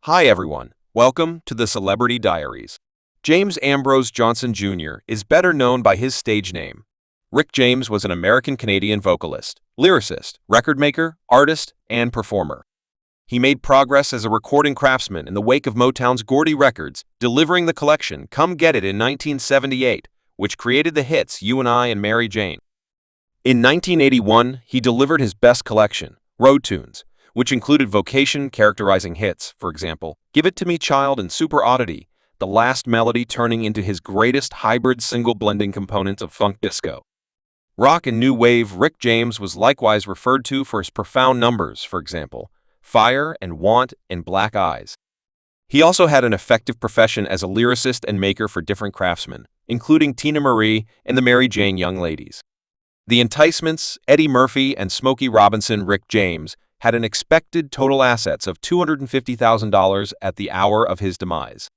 Hi everyone, welcome to the Celebrity Diaries. James Ambrose Johnson Jr. is better known by his stage name. Rick James was an American-Canadian vocalist, lyricist, record maker, artist, and performer. He made progress as a recording craftsman in the wake of Motown's Gordy Records, delivering the collection Come Get It in 1978, which created the hits You and I and Mary Jane. In 1981, he delivered his best collection, Road Tunes, which included vocation characterizing hits, for example, Give It To Me Child and Super Oddity, the last melody turning into his greatest hybrid single blending component of funk disco. Rock and new wave Rick James was likewise referred to for his profound numbers, for example, Fire and Want and Black Eyes. He also had an effective profession as a lyricist and maker for different craftsmen, including Tina Marie and the Mary Jane Young Ladies. The Enticements, Eddie Murphy and Smokey Robinson. Rick James had an expected total assets of $250,000 at the hour of his demise.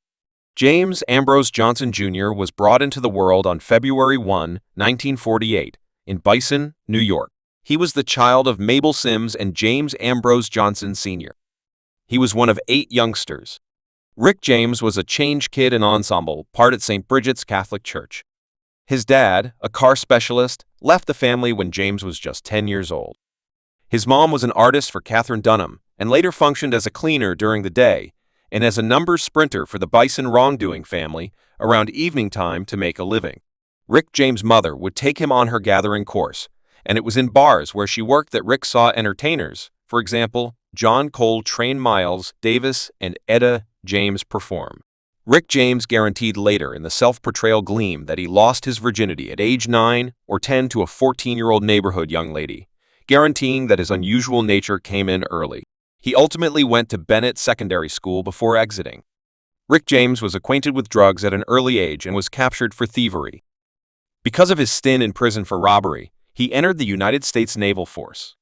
James Ambrose Johnson Jr. was brought into the world on February 1, 1948, in Bison, New York. He was the child of Mabel Sims and James Ambrose Johnson Sr. He was one of 8 youngsters. Rick James was a change kid and ensemble part at St. Bridget's Catholic Church. His dad, a car specialist, left the family when James was just 10 years old. His mom was an artist for Catherine Dunham and later functioned as a cleaner during the day and as a numbers sprinter for the Bison Wrongdoing family around evening time to make a living. Rick James' mother would take him on her gathering course, and it was in bars where she worked that Rick saw entertainers, for example, John Coltrane, Miles Davis, and Etta James perform. Rick James guaranteed later in the self-portrayal Gleam that he lost his virginity at age 9 or 10 to a 14-year-old neighborhood young lady, guaranteeing that his unusual nature came in early. He ultimately went to Bennett Secondary School before exiting. Rick James was acquainted with drugs at an early age and was captured for thievery. Because of his stint in prison for robbery, he entered the United States Naval Force.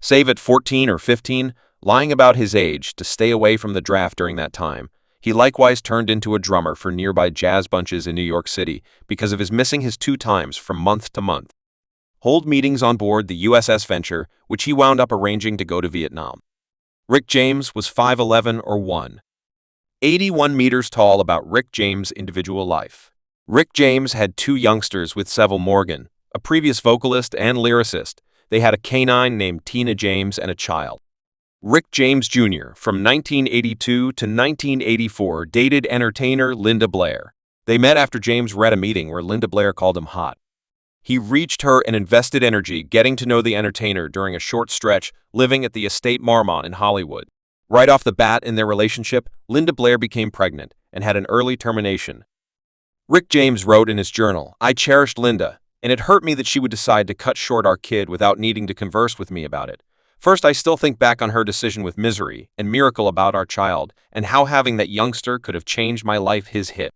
Save at 14 or 15, lying about his age to stay away from the draft during that time, he likewise turned into a drummer for nearby jazz bunches in New York City because of his missing his 2 times from month to month. Hold meetings on board the USS Venture, which he wound up arranging to go to Vietnam. Rick James was 5'11" or 181 meters tall. About Rick James' individual life. Rick James had 2 youngsters with Seville Morgan, a previous vocalist and lyricist. They had a canine named Tina James and a child. Rick James Jr. from 1982 to 1984 dated entertainer Linda Blair. They met after James read a meeting where Linda Blair called him hot. He reached her and invested energy getting to know the entertainer during a short stretch living at the Estate Marmont in Hollywood. Right off the bat in their relationship, Linda Blair became pregnant and had an early termination. Rick James wrote in his journal, "I cherished Linda, and it hurt me that she would decide to cut short our kid without needing to converse with me about it. First, I still think back on her decision with misery and miracle about our child and how having that youngster could have changed my life." His hit,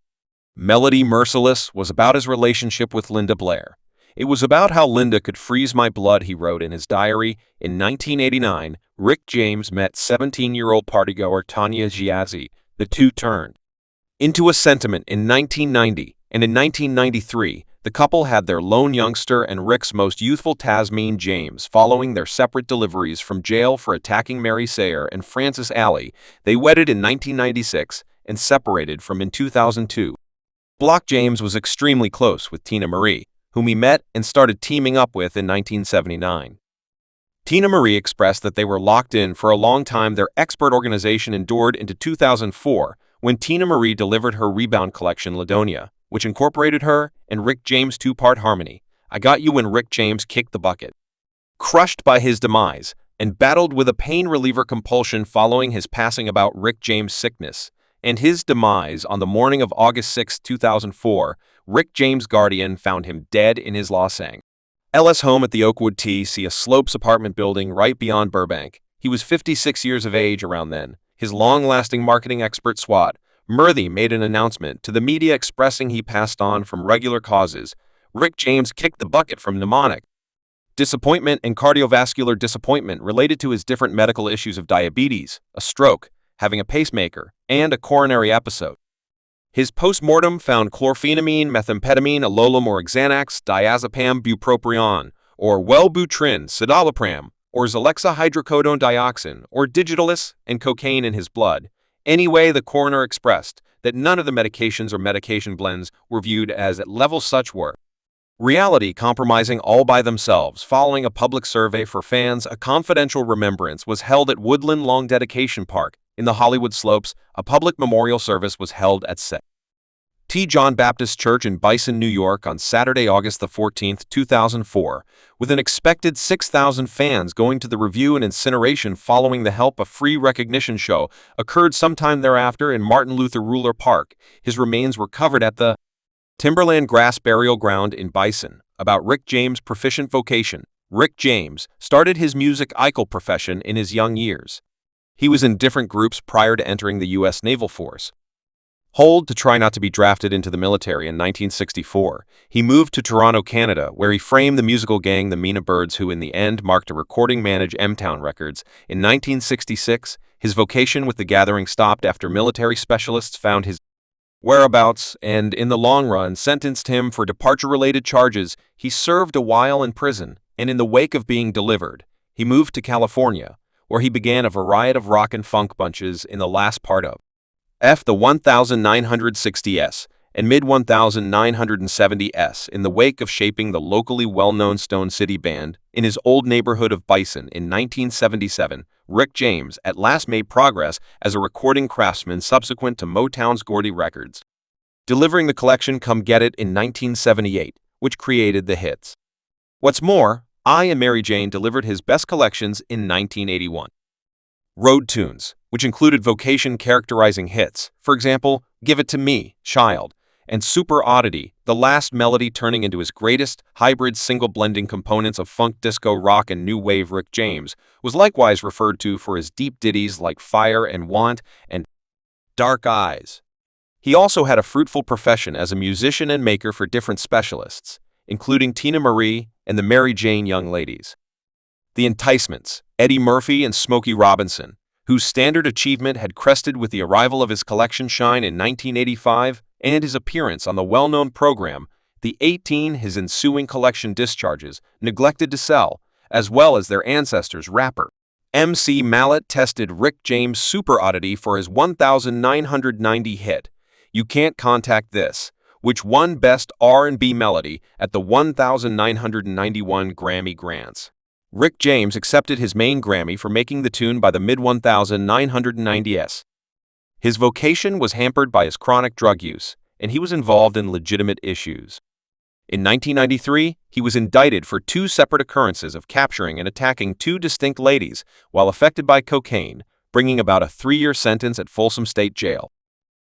Melody Merciless, was about his relationship with Linda Blair. "It was about how Linda could freeze my blood," he wrote in his diary. In 1989, Rick James met 17-year-old partygoer Tanya Giazzi. The two turned into a sentiment in 1990, and in 1993, the couple had their lone youngster and Rick's most youthful Tasmine James. Following their separate deliveries from jail for attacking Mary Sayer and Francis Alley, they wedded in 1996 and separated from in 2002. Block James was extremely close with Tina Marie, whom he met and started teaming up with in 1979. Tina Marie expressed that they were locked in for a long time. Their expert organization endured into 2004 when Tina Marie delivered her rebound collection Ladonia, which incorporated her and Rick James' 2-part harmony, I Got You when Rick James kicked the bucket. Crushed by his demise and battled with a pain reliever compulsion following his passing. About Rick James' sickness and his demise on the morning of August 6, 2004, Rick James' guardian found him dead in his Los Angeles home at the Oakwood T.C. Slopes apartment building right beyond Burbank. He was 56 years of age around then. His long-lasting marketing expert Swat Murthy made an announcement to the media expressing he passed on from regular causes. Rick James kicked the bucket from pneumonic disappointment and cardiovascular disappointment related to his different medical issues of diabetes, a stroke, having a pacemaker, and a coronary episode. His post-mortem found chlorphenamine, methamphetamine, alolum or Xanax, diazepam, bupropion, or Wellbutrin, citalopram, or Zalexa hydrocodone dioxin, or digitalis, and cocaine in his blood, Anyway, the coroner expressed that none of the medications or medication blends were viewed as at level such were. Reality compromising all by themselves. Following a public survey for fans, a confidential remembrance was held at Woodland Lawn Dedication Park in the Hollywood Slopes. A public memorial service was held at St. John Baptist Church in Bison, New York on Saturday, August the 14th, 2004, with an expected 6,000 fans going to the review and incineration following the Help a Free Recognition show occurred sometime thereafter in Martin Luther Ruler Park. His remains were covered at the Timberland Grass Burial Ground in Bison. About Rick James' proficient vocation. Rick James started his musical profession in his young years. He was in different groups prior to entering the U.S. Naval Force. To try not to be drafted into the military in 1964, he moved to Toronto, Canada, where he framed the musical gang the Mina Birds, who in the end marked a recording managed Motown Records. In 1966, his vocation with the Gathering stopped after military specialists found his whereabouts and, in the long run, sentenced him for departure-related charges. He served a while in prison, and in the wake of being delivered, he moved to California, where he began a variety of rock and funk bunches in the last part of the 1960s and mid-1970s in the wake of shaping the locally well-known Stone City Band in his old neighborhood of Bison. In 1977, Rick James at last made progress as a recording craftsman subsequent to Motown's Gordy Records, delivering the collection Come Get It in 1978, which created the hits What's More, I and Mary Jane delivered his best collections in 1981. Road tunes, which included vocation characterizing hits, for example, Give It to Me, Child, and Super Oddity, the last melody turning into his greatest hybrid single blending components of funk, disco, rock, and new wave. Rick James was likewise referred to for his deep ditties like Fire and Want and Dark Eyes. He also had a fruitful profession as a musician and maker for different specialists, including Tina Marie and the Mary Jane Young Ladies. The Enticements, Eddie Murphy and Smokey Robinson, whose standard achievement had crested with the arrival of his collection Shine in 1985 and his appearance on the well-known program The 18. His ensuing collection Discharges, neglected to sell, as well as their ancestors rapper MC Mallet tested Rick James' Super Oddity for his 1990 hit, You Can't Contact This, which won Best R&B Melody at the 1991 Grammy Grants. Rick James accepted his main Grammy for making the tune by the mid-1990s. His vocation was hampered by his chronic drug use, and he was involved in legitimate issues. In 1993, he was indicted for 2 separate occurrences of capturing and attacking 2 distinct ladies while affected by cocaine, bringing about a 3-year sentence at Folsom State Jail.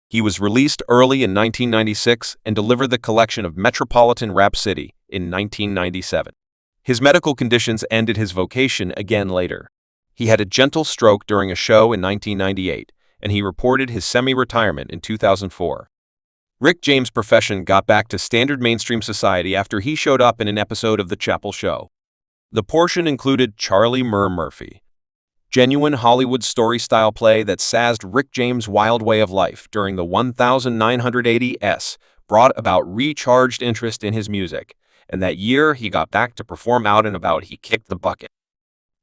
He was released early in 1996 and delivered the collection of Metropolitan Rhapsody in 1997. His medical conditions ended his vocation again later. He had a gentle stroke during a show in 1998, and he reported his semi-retirement in 2004. Rick James' profession got back to standard mainstream society after he showed up in an episode of The Chappelle Show. The portion included Charlie Murphy, genuine Hollywood story-style play that sazzed Rick James' wild way of life during the 1980s, brought about recharged interest in his music, and that year he got back to perform out and about. He kicked the bucket.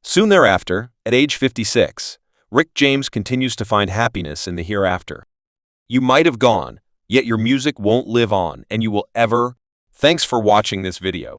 Soon thereafter, at age 56, Rick James continues to find happiness in the hereafter. You might have gone, yet your music won't live on, and you will ever. Thanks for watching this video.